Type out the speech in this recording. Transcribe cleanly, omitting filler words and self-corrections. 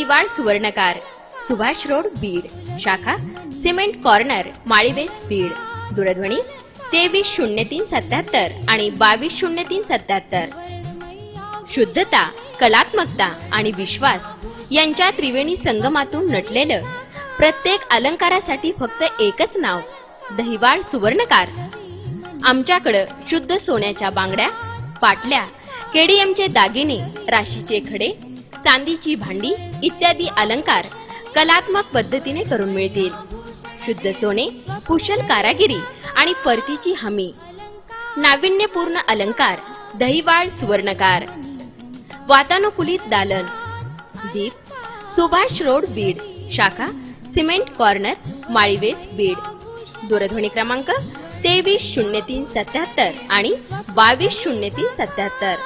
Dahiwal Suvarnakar, Subhash road Beed, शाखा cement corner, माळीवेस Beed. दूरध्वनी 230377 आणि 220377. शुद्धता, कलात्मकता आणि विश्वास यांच्या त्रिवेणी संगमातून नटलेलं प्रत्येक अलंकारासाठी फक्त एकच नाव, दहिवाळ सुवर्णकार. आमच्याकडे शुद्ध सोन्याच्या बांगड्या, पाटल्या, केडीएमचे दागिने, राशीचे खडे, चांदीची भांडी इत्यादी अलंकार कलात्मक पद्धतीने करून मिळतील. शुद्ध सोने, कुशल कारागिरी आणि परतीची हमी. नाविन्यपूर्ण अलंकार, दहिवाळ सुवर्णकार. वातानुकूलित दालन, दीप, सुभाष रोड बीड, शाखा सिमेंट कॉर्नर, माळीवेस बीड. दूरध्वनी क्रमांक 230377 आणि 220377.